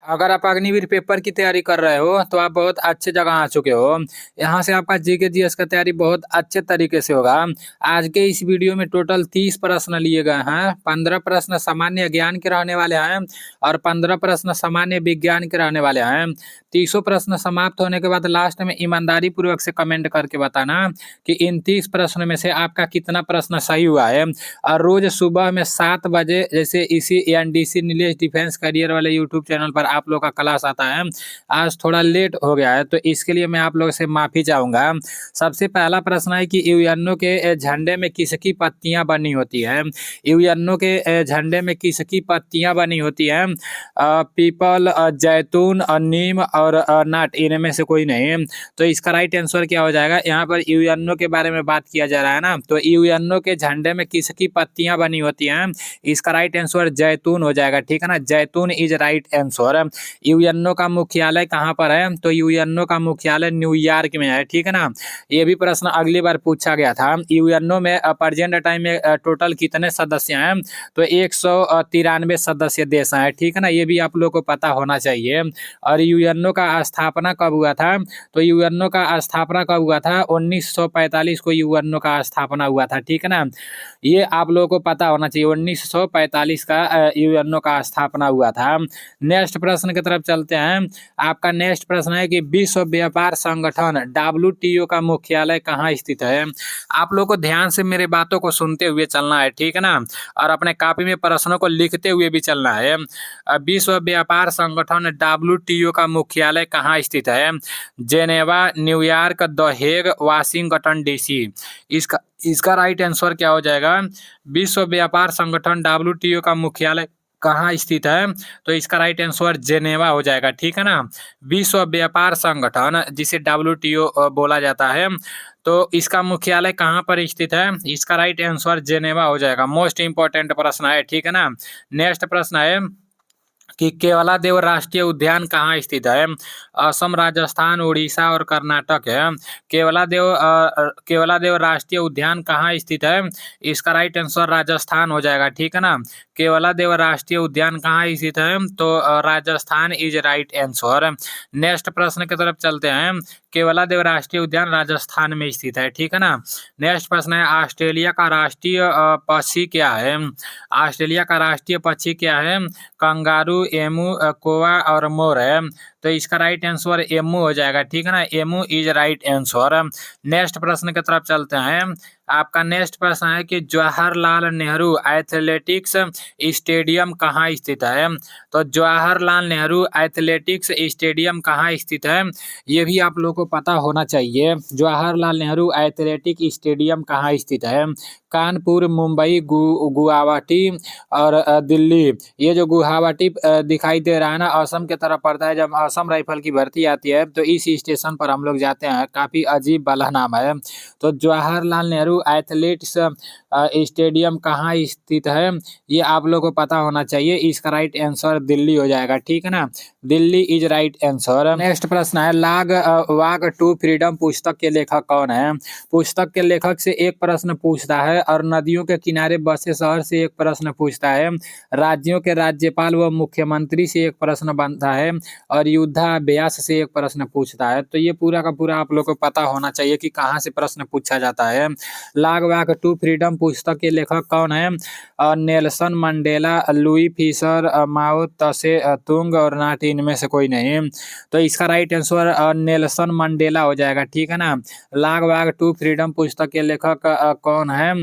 अगर आप अग्निवीर पेपर की तैयारी कर रहे हो तो आप बहुत अच्छे जगह आ चुके हो। यहाँ से आपका जीके जीएस का तैयारी बहुत अच्छे तरीके से होगा। आज के इस वीडियो में टोटल 30 प्रश्न लिए गए हैं। 15 प्रश्न सामान्य ज्ञान के रहने वाले हैं और 15 प्रश्न सामान्य विज्ञान के रहने वाले हैं। 30 प्रश्न समाप्त होने के बाद लास्ट में ईमानदारी पूर्वक से कमेंट करके बताना कि इन 30 प्रश्न में से आपका कितना प्रश्न सही हुआ है। और रोज सुबह में 7 बजे जैसे इसी एनडीसी नीलेश डिफेंस करियर वाले यूट्यूब चैनल पर आप लोग का क्लास आता है। आज थोड़ा लेट हो गया है तो इसके लिए मैं आप लोगों से माफ़ी चाहूँगा। सबसे पहला प्रश्न है कि यूएनओ के झंडे में किसकी पत्तियां बनी होती है। यूएनओ के झंडे में किसकी पत्तियां बनी होती हैं। पीपल, जैतून, नीम और नट, इनमें से कोई नहीं। तो इसका राइट आंसर क्या हो जाएगा। यहाँ पर यूएनओ के बारे में बात किया जा रहा है ना, तो यूएनओ के झंडे में किसकी पत्तियां बनी होती हैं। इसका राइट आंसर जैतून हो जाएगा। ठीक है ना, जैतून इज राइट आंसर। यूएनओ का मुख्यालय कहाँ पर है, तो यूएनओ का मुख्यालय न्यूयॉर्क में है। ठीक है ना, ये भी प्रश्न अगली बार पूछा गया था। यूएनओ में प्रेजेंट टाइम में टोटल कितने सदस्य हैं, तो 193 सदस्य देश हैं। ठीक है ना, ये भी आप लोग को पता होना चाहिए। और यूएनओ का स्थापना कब हुआ था, तो यूएनओ का स्थापना कब हुआ था, 1945 को यूएनओ का स्थापना हुआ था। ठीक है ना, ये आप लोगों को पता होना चाहिए। 1945 का यूएनओ का स्थापना हुआ था। नेक्स्ट प्रश्न की तरफ चलते हैं। आपका नेक्स्ट प्रश्न है कि विश्व व्यापार संगठन डब्ल्यूटीओ का मुख्यालय कहाँ स्थित है। आप लोग को ध्यान से मेरे बातों को सुनते हुए चलना है। ठीक है ना, और अपने कॉपी में प्रश्नों को लिखते हुए भी चलना है। विश्व व्यापार संगठन डब्ल्यूटीओ का मुख्यालय कहाँ स्थित है। Geneva, New York, the Hague, Washington DC. इसका राइट आंसर क्या हो जाएगा। विश्व व्यापार संगठन डब्ल्यूटीओ का मुख्यालय कहाँ स्थित है, तो इसका राइट आंसर जेनेवा हो जाएगा। ठीक है ना, विश्व व्यापार संगठन जिसे डब्ल्यूटीओ बोला जाता है, तो इसका मुख्यालय कहाँ पर स्थित है। इसका राइट आंसर जेनेवा हो जाएगा। मोस्ट इंपॉर्टेंट प्रश्न है। ठीक है ना, नेक्स्ट प्रश्न है कि केवलादेव राष्ट्रीय उद्यान कहाँ स्थित है। असम, राजस्थान, उड़ीसा और कर्नाटक है। केवलादेव राष्ट्रीय उद्यान कहाँ स्थित है। इसका राइट आंसर राजस्थान हो जाएगा। ठीक है ना, केवलादेव राष्ट्रीय उद्यान कहाँ स्थित है, तो Rajasthan is right answer. Next प्रश्न की तरफ चलते हैं। केवलादेव राष्ट्रीय उद्यान राजस्थान में स्थित है। ठीक है ना, नेक्स्ट प्रश्न है ऑस्ट्रेलिया का राष्ट्रीय पक्षी क्या है। ऑस्ट्रेलिया का राष्ट्रीय पक्षी क्या है। कंगारू, एमू, कोवा और मोर है। तो इसका राइट आंसर एमू हो जाएगा। ठीक है ना, emu is right answer. Next प्रश्न की तरफ चलते हैं। आपका नेक्स्ट प्रश्न है कि जवाहरलाल नेहरू एथलेटिक्स स्टेडियम कहाँ स्थित है। तो जवाहरलाल नेहरू एथलेटिक्स स्टेडियम कहाँ स्थित है, ये भी आप लोग को पता होना चाहिए। जवाहरलाल नेहरू एथलेटिक स्टेडियम कहाँ स्थित है। कानपुर, मुंबई, गुवाहाटी और दिल्ली। ये जो गुवाहाटी दिखाई दे रहा है ना, असम की तरफ पड़ता है। जब असम राइफल की भर्ती आती है तो इस स्टेशन पर हम लोग जाते हैं। काफ़ी अजीब वाला नाम है। तो जवाहरलाल नेहरू एथलेटिक्स स्टेडियम कहाँ स्थित है, ये आप लोग को पता होना चाहिए। इसका राइट आंसर दिल्ली हो जाएगा। ठीक है ना, Delhi is right answer. Next प्रश्न है वॉक टू फ्रीडम पुस्तक के लेखक कौन है। पुस्तक के लेखक से एक प्रश्न पूछता है और नदियों के किनारे बसे शहर से एक प्रश्न पूछता है। राज्यों के राज्यपाल व मुख्यमंत्री से एक प्रश्न बनता है और युद्धाभ्यास से एक प्रश्न पूछता है। तो ये पूरा का पूरा आप लोग को पता होना चाहिए कि कहाँ से प्रश्न पूछा जाता है। वॉक टू फ्रीडम पुस्तक के लेखक कौन है। नेल्सन मंडेला, लुई फिशर, माओ तसे तुंग और नाट, इनमें से कोई नहीं। तो इसका राइट आंसर नेल्सन मंडेला हो जाएगा। ठीक है ना, वॉक टू फ्रीडम पुस्तक के लेखक कौन है,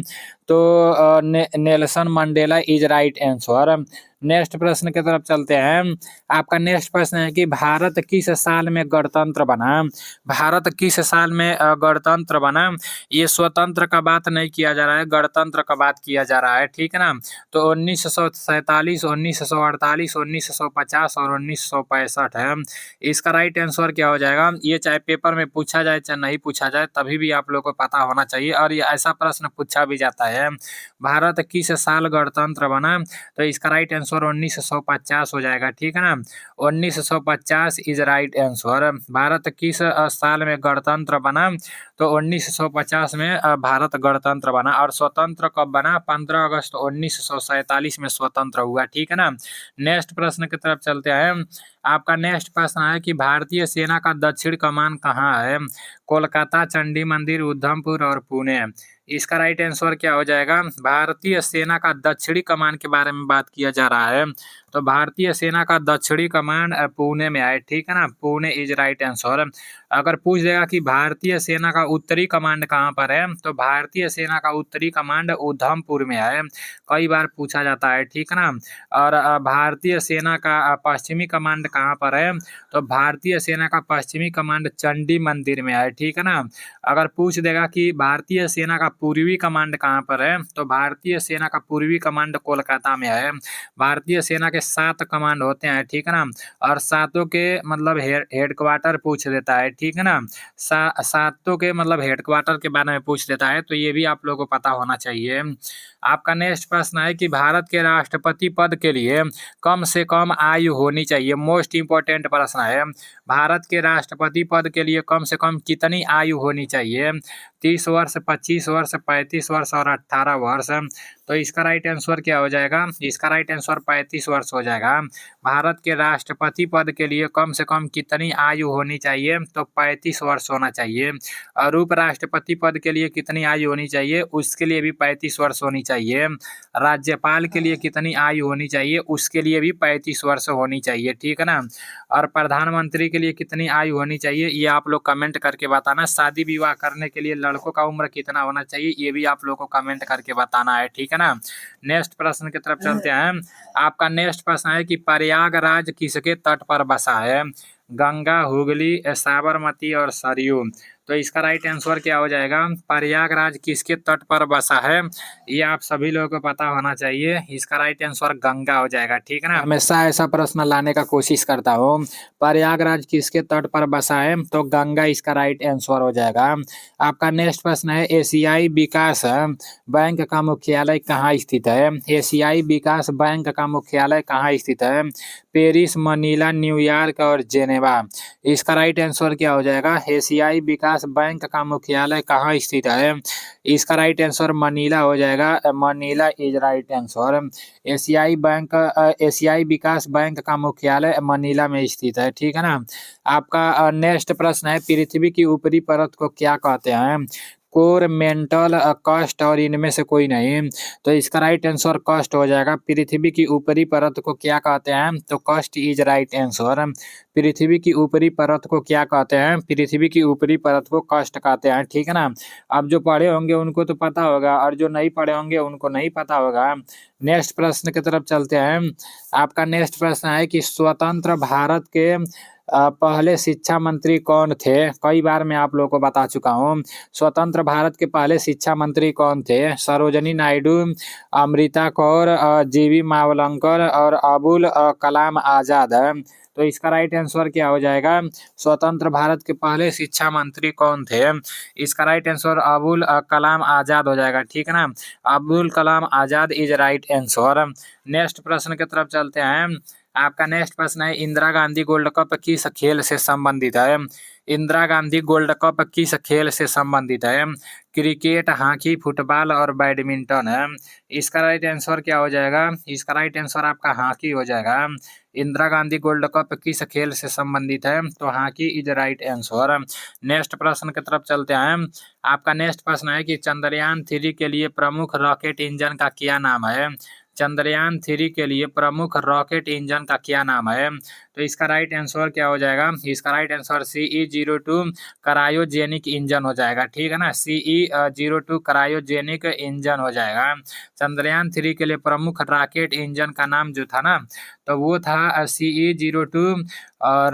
तो Nelson Mandela is right answer. Next प्रश्न की तरफ चलते हैं। आपका नेक्स्ट प्रश्न है कि भारत किस साल में गणतंत्र बना। भारत किस साल में गणतंत्र बना। ये स्वतंत्र का बात नहीं किया जा रहा है, गणतंत्र का बात किया जा रहा है। ठीक है ना, तो 1947, 1948, 1950 और 1965 है। इसका राइट आंसर क्या हो जाएगा। ये चाहे पेपर में पूछा जाए चाहे नहीं पूछा जाए, तभी भी आप लोग को पता होना चाहिए और ये ऐसा प्रश्न पूछा भी जाता है। है। भारत किस साल गणतंत्र बना? तो इसका राइट आंसर 1950 हो जाएगा, ठीक है ना। 1950 इज राइट आंसर। भारत किस साल में गणतंत्र बना? तो 1950 में भारत गणतंत्र बना। और स्वतंत्र कब बना? 15 अगस्त 1947 में स्वतंत्र हुआ, ठीक है ना। नेक्स्ट प्रश्न की तरफ चलते हैं। आपका नेक्स्ट प्रश्न है कि भारतीय सेना का दक्षिण कमान कहाँ है? कोलकाता, चंडी मंदिर, उधमपुर और पुणे। इसका राइट आंसर क्या हो जाएगा? भारतीय सेना का दक्षिणी कमान के बारे में बात किया जा रहा है। तो भारतीय सेना का दक्षिणी कमान पुणे में है, ठीक है ना। Pune is right answer. अगर पूछ देगा कि भारतीय सेना का उत्तरी कमांड कहाँ पर है? तो भारतीय सेना का उत्तरी कमांड उधमपुर में है। कई बार पूछा जाता है, ठीक है ना। और भारतीय सेना का पश्चिमी कमांड कहाँ पर है? तो भारतीय सेना का पश्चिमी कमांड चंडी मंदिर में है, ठीक है ना। अगर पूछ देगा कि भारतीय सेना का पूर्वी कमांड कहाँ पर है? तो भारतीय सेना का पूर्वी कमांड कोलकाता में है। भारतीय सेना के 7 कमांड होते हैं, ठीक है ना। और सातों के मतलब हेडक्वार्टर पूछ देता है, ठीक है ना। सातों के मतलब हेडक्वार्टर के बारे में पूछ देता है, तो ये भी आप लोगों को पता होना चाहिए। आपका नेक्स्ट प्रश्न है कि भारत के राष्ट्रपति पद के लिए कम से कम आयु होनी चाहिए। मोस्ट इंपॉर्टेंट प्रश्न है। भारत के राष्ट्रपति पद के लिए कम से कम कितनी आयु होनी चाहिए? 30 वर्ष, 25 वर्ष, 35 वर्ष और 18 वर्ष। तो इसका राइट आंसर क्या हो जाएगा? इसका राइट आंसर 35 वर्ष हो जाएगा। भारत के राष्ट्रपति पद के लिए कम से कम कितनी आयु होनी चाहिए? तो 35 वर्ष होना चाहिए। और उपराष्ट्रपति पद के लिए कितनी आयु होनी चाहिए? उसके लिए भी 35 वर्ष होनी चाहिए। राज्यपाल के लिए कितनी आयु होनी चाहिए? उसके लिए भी 35 वर्ष होनी चाहिए, ठीक है ना। और प्रधानमंत्री के लिए कितनी आयु होनी चाहिए? ये आप लोग कमेंट करके बताना। शादी विवाह करने के लिए लड़कों का उम्र कितना होना चाहिए? ये भी आप लोग को कमेंट करके बताना है, ठीक है ना। नेक्स्ट प्रश्न की तरफ चलते हैं। आपका नेक्स्ट प्रश्न है कि प्रयागराज किसके तट पर बसा है? गंगा, हुगली, साबरमती और सरयू। तो इसका राइट आंसर क्या हो जाएगा? प्रयागराज किसके तट पर बसा है? ये आप सभी लोगों को पता होना चाहिए। इसका राइट आंसर गंगा हो जाएगा, ठीक है ना। हमेशा ऐसा प्रश्न लाने का कोशिश करता हूँ। प्रयागराज किसके तट पर बसा है? तो गंगा इसका राइट आंसर हो जाएगा। आपका नेक्स्ट प्रश्न है एशियाई विकास बैंक का मुख्यालय कहाँ स्थित है? एशियाई विकास बैंक का मुख्यालय कहाँ स्थित है? पेरिस, मनीला, न्यूयॉर्क और जेनेवा। इसका राइट आंसर क्या हो जाएगा? एशियाई विकास बैंक का मुख्यालय कहाँ स्थित है? इसका राइट आंसर मनीला हो जाएगा। Manila is right answer. एशियाई विकास बैंक का मुख्यालय मनीला में स्थित है, ठीक है ना। आपका नेक्स्ट प्रश्न है पृथ्वी की ऊपरी परत को क्या कहते हैं? कोर, मेंटल, कस्ट और इनमें से कोई नहीं। तो इसका राइट आंसर कस्ट हो जाएगा। पृथ्वी की ऊपरी परत को क्या कहते हैं? तो कस्ट इज राइट आंसर। पृथ्वी की ऊपरी परत को क्या कहते हैं? पृथ्वी की ऊपरी परत को कस्ट कहते हैं, ठीक है ना। अब जो पढ़े होंगे उनको तो पता होगा और जो नहीं पढ़े होंगे उनको नहीं पता होगा। नेक्स्ट प्रश्न की तरफ चलते हैं। आपका नेक्स्ट प्रश्न है कि स्वतंत्र भारत के पहले शिक्षा मंत्री कौन थे? कई बार मैं आप लोगों को बता चुका हूँ। स्वतंत्र भारत के पहले शिक्षा मंत्री कौन थे? सरोजनी नायडू, अमृता कौर, जीवी मावलंकर और अबुल कलाम आजाद है। तो इसका राइट आंसर क्या हो जाएगा? स्वतंत्र भारत के पहले शिक्षा मंत्री कौन थे? इसका राइट आंसर अबुल कलाम आजाद हो जाएगा, ठीक है ना। Abul Kalam Azad is right answer. Next प्रश्न की तरफ चलते हैं। आपका नेक्स्ट प्रश्न है इंदिरा गांधी गोल्ड कप किस खेल से संबंधित है? इंदिरा गांधी गोल्ड कप किस खेल से संबंधित है? क्रिकेट, हॉकी, फुटबॉल और बैडमिंटन है। इसका राइट आंसर क्या हो जाएगा? इसका राइट आंसर आपका हॉकी हो जाएगा। इंदिरा गांधी गोल्ड कप किस खेल से संबंधित है? तो hockey is right answer. Next प्रश्न की तरफ चलते हैं। आपका नेक्स्ट प्रश्न है कि चंद्रयान 3 के लिए प्रमुख रॉकेट इंजन का क्या नाम है? चंद्रयान 3 के लिए प्रमुख रॉकेट इंजन का क्या नाम है? तो इसका राइट आंसर क्या हो जाएगा? इसका right answer CE-02 cryogenic engine हो जाएगा, ठीक है ना। CE-02 क्रायोजेनिक इंजन हो जाएगा। चंद्रयान 3 के लिए प्रमुख रॉकेट इंजन का नाम जो था ना, तो वो था CE-02 और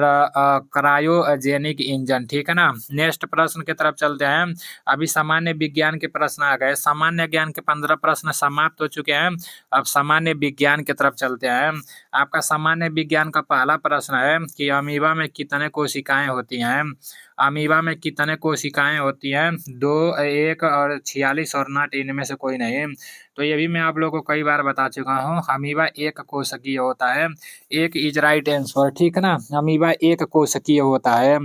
क्रायोजेनिक इंजन, ठीक है ना। नेक्स्ट प्रश्न की तरफ चलते हैं। अभी सामान्य विज्ञान के प्रश्न आ गए। सामान्य ज्ञान के 15 प्रश्न समाप्त हो चुके हैं। अब सामान्य विज्ञान की तरफ चलते हैं। आपका सामान्य विज्ञान का पहला प्रश्न है कि अमीबा में कितने कोशिकाएं होती हैं? अमीबा में कितने कोशिकाएं होती हैं? 2, 1 और 46 और 9 इनमें से कोई नहीं। तो ये भी मैं आप लोगों को कई बार बता चुका हूँ। अमीबा एक कोशिकीय होता है। एक इज राइट आंसर, ठीक है ना। अमीबा एक कोशिकीय होता है।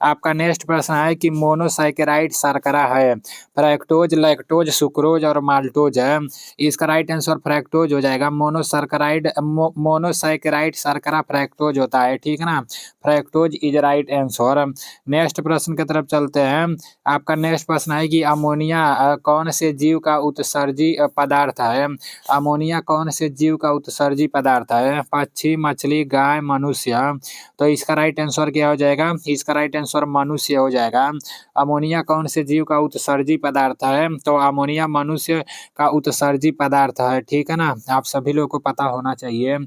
आपका नेक्स्ट प्रश्न है कि मोनोसैकेराइड शर्करा है। फ्रैक्टोज, लैक्टोज, सुक्रोज और माल्टोज है। इसका राइट आंसर फ्रैक्टोज हो जाएगा। मोनोसैकेराइड शर्करा फ्रैक्टोज होता है, ठीक है ना। Fructose is right answer. Next प्रश्न की तरफ चलते हैं। आपका नेक्स्ट प्रश्न है कि अमोनिया कौन से जीव का उत्सर्जी पदार्थ है? अमोनिया कौन से जीव का उत्सर्जी पदार्थ है? पक्षी, मछली, गाय, मनुष्य। तो इसका राइट आंसर क्या हो जाएगा? इसका राइट आंसर मनुष्य हो जाएगा। अमोनिया कौन से जीव का उत्सर्जी पदार्थ है? तो अमोनिया मनुष्य का उत्सर्जी पदार्थ है, ठीक है ना। आप सभी लोगों को पता होना चाहिए।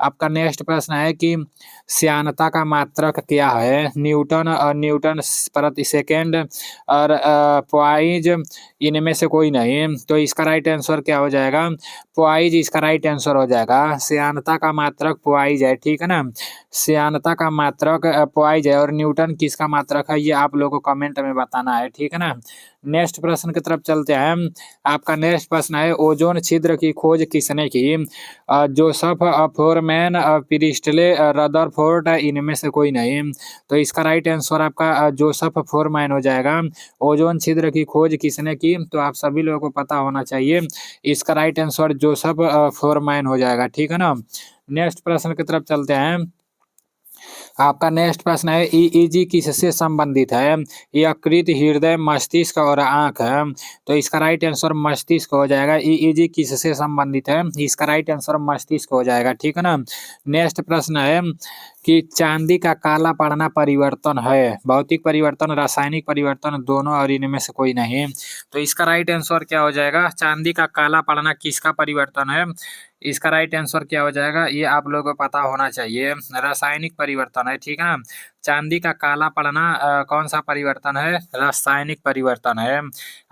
आपका नेक्स्ट प्रश्न है कि श्यानता का मात्रक क्या है? न्यूटन प्रति सेकेंड और पॉइज इनमें से कोई नहीं। तो इसका राइट आंसर क्या हो जाएगा? पॉइज इसका राइट आंसर हो जाएगा। श्यानता का मात्रक पॉइज है, ठीक है ना। श्यानता का मात्रक पॉइज है और न्यूटन किसका मात्रक है ये आप लोगों को कमेंट में बताना है, ठीक है ना। नेक्स्ट प्रश्न की तरफ चलते हैं। आपका नेक्स्ट प्रश्न है ओजोन छिद्र की खोज किसने की? जोसेफ फोरमैन, प्रिस्टले, रदरफोर्ड इनमें से कोई नहीं। तो इसका राइट आंसर आपका जोसेफ फोरमैन हो जाएगा। ओजोन छिद्र की खोज किसने की? तो आप सभी लोगों को पता होना चाहिए। इसका राइट आंसर जोसेफ फोरमैन हो जाएगा, ठीक है ना। नेक्स्ट प्रश्न की तरफ चलते हैं। आपका नेक्स्ट प्रश्न है ईईजी किससे संबंधित है? यकृत, हृदय, मस्तिष्क और आंख है। तो इसका राइट आंसर मस्तिष्क हो जाएगा। ईईजी किससे संबंधित है? इसका राइट आंसर मस्तिष्क हो जाएगा, ठीक है ना। नेक्स्ट प्रश्न है कि चांदी का काला पड़ना परिवर्तन है? भौतिक परिवर्तन, रासायनिक परिवर्तन, दोनों और इनमें से कोई नहीं। तो इसका राइट आंसर क्या हो जाएगा? चांदी का काला पड़ना किसका परिवर्तन है? इसका राइट आंसर क्या हो जाएगा? ये आप लोगों को पता होना चाहिए। रासायनिक परिवर्तन है, ठीक है ना। चांदी का काला पड़ना कौन सा परिवर्तन है? रासायनिक परिवर्तन है।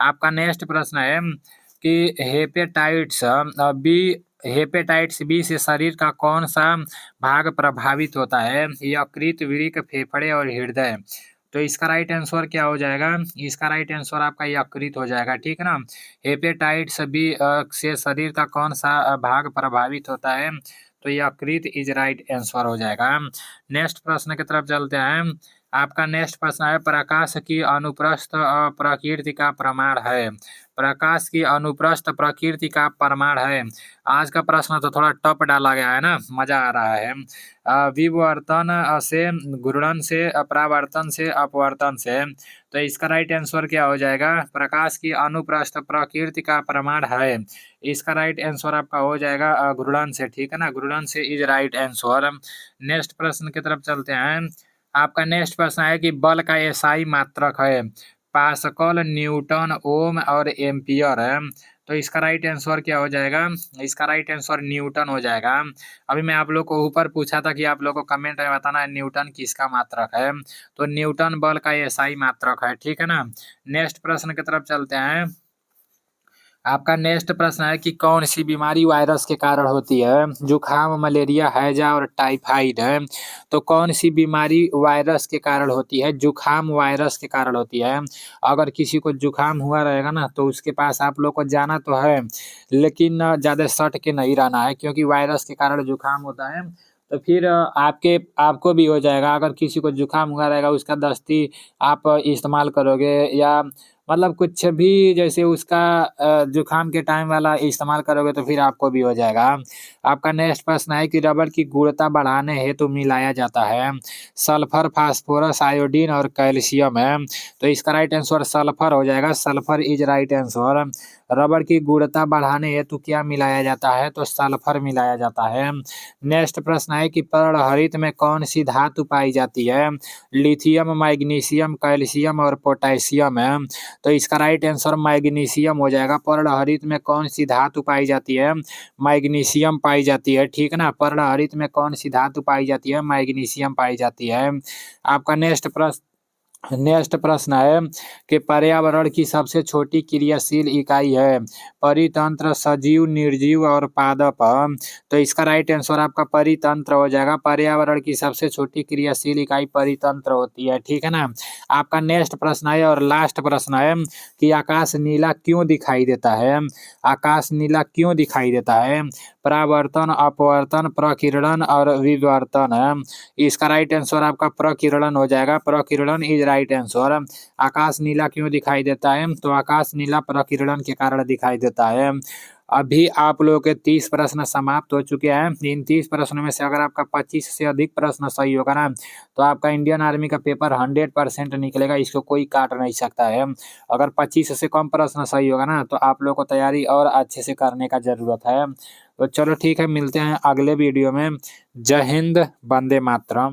आपका नेक्स्ट प्रश्न है कि हेपेटाइटिस बी से शरीर का कौन सा भाग प्रभावित होता है? यकृत, वृक्क, फेफड़े और हृदय। तो इसका राइट आंसर क्या हो जाएगा? इसका राइट आंसर आपका यकृत हो जाएगा, ठीक है ना। हेपेटाइटिस बी से शरीर का कौन सा भाग प्रभावित होता है? तो यकृत इज राइट आंसर हो जाएगा। नेक्स्ट प्रश्न की तरफ चलते हैं। आपका नेक्स्ट प्रश्न है प्रकाश की अनुप्रस्थ प्रकृति का प्रमाण है। प्रकाश की अनुप्रस्थ प्रकृति का प्रमाण है। आज का प्रश्न तो थोड़ा टफ डाला गया है ना, मजा आ रहा है। विवर्तन से, घूर्णन से, परावर्तन से, अपवर्तन से। तो इसका राइट आंसर क्या हो जाएगा? प्रकाश की अनुप्रस्थ प्रकृति का प्रमाण है। इसका राइट आंसर आपका हो जाएगा घूर्णन से, ठीक है ना। घूर्णन से इज राइट आंसर। नेक्स्ट प्रश्न की तरफ चलते हैं। आपका नेक्स्ट प्रश्न है कि बल का एसआई मात्रक है। पास्कल, न्यूटन, ओम और एम्पियर है। तो इसका राइट आंसर क्या हो जाएगा? इसका राइट आंसर न्यूटन हो जाएगा। अभी मैं आप लोग को ऊपर पूछा था कि आप लोग को कमेंट में बताना है न्यूटन किसका मात्रक है। तो न्यूटन बल का एसआई मात्रक है, ठीक है ना। नेक्स्ट प्रश्न की तरफ चलते हैं। आपका नेक्स्ट प्रश्न है कि कौन सी बीमारी वायरस के कारण होती है? जुखाम, मलेरिया, हैजा और टाइफाइड है। तो कौन सी बीमारी वायरस के कारण होती है? जुखाम वायरस के कारण होती है। अगर किसी को जुखाम हुआ रहेगा ना तो उसके पास आप लोग को जाना तो है, लेकिन ज़्यादा सट के नहीं रहना है, क्योंकि वायरस के कारण जुखाम होता है। तो फिर आपको भी हो जाएगा। अगर किसी को जुखाम हुआ रहेगा उसका दस्ती आप इस्तेमाल करोगे, या मतलब कुछ भी जैसे उसका जुखाम के टाइम वाला इस्तेमाल करोगे तो फिर आपको भी हो जाएगा। आपका नेक्स्ट प्रश्न है कि रबड़ की गुणवत्ता बढ़ाने हेतु मिलाया जाता है। सल्फर, फास्फोरस, आयोडीन और कैल्शियम है। तो इसका राइट आंसर सल्फर हो जाएगा। Sulphur is right answer. रबड़ की गुणवत्ता बढ़ाने हेतु क्या मिलाया जाता है? तो सल्फर मिलाया जाता है। नेक्स्ट प्रश्न है कि पर्णहरित में कौन सी धातु पाई जाती है? लिथियम, मैग्नीशियम, कैल्शियम और पोटेशियम है। तो इसका राइट आंसर मैग्नीशियम हो जाएगा। पर्णहरित में कौन सी धातु पाई जाती है? मैग्नीशियम पाई जाती है, ठीक है ना। पर्णहरित में कौन सी धातु पाई जाती है? मैग्नीशियम पाई जाती है। आपका नेक्स्ट प्रश्न नेक्स्ट प्रश्न है कि पर्यावरण की सबसे छोटी क्रियाशील इकाई है परितंत्र, सजीव, निर्जीव और पादप। तो इसका राइट आंसर आपका परितंत्र हो जाएगा। पर्यावरण की सबसे छोटी क्रियाशील इकाई परितंत्र होती है, ठीक है ना। आपका नेक्स्ट प्रश्न है और लास्ट प्रश्न है कि आकाश नीला क्यों दिखाई देता है। आकाश नीला क्यों दिखाई देता है। परावर्तन, अपवर्तन, प्रकिरण और विवर्तन है। इसका राइट आंसर आपका प्रकिरण हो जाएगा। प्रकिरण इज राइट आंसर। आकाश नीला क्यों दिखाई देता है, तो आकाश नीला प्रकिरण के कारण दिखाई देता है। अभी आप लोगों के 30 प्रश्न समाप्त हो चुके हैं। इन 30 प्रश्नों में से अगर आपका 25 से अधिक प्रश्न सही होगा ना, तो आपका इंडियन आर्मी का पेपर 100% निकलेगा, इसको कोई काट नहीं सकता है। अगर 25 से कम प्रश्न सही होगा ना, तो आप लोग को तैयारी और अच्छे से करने का जरूरत है। तो चलो ठीक है, मिलते हैं अगले वीडियो में। जय हिंद, वंदे मातरम।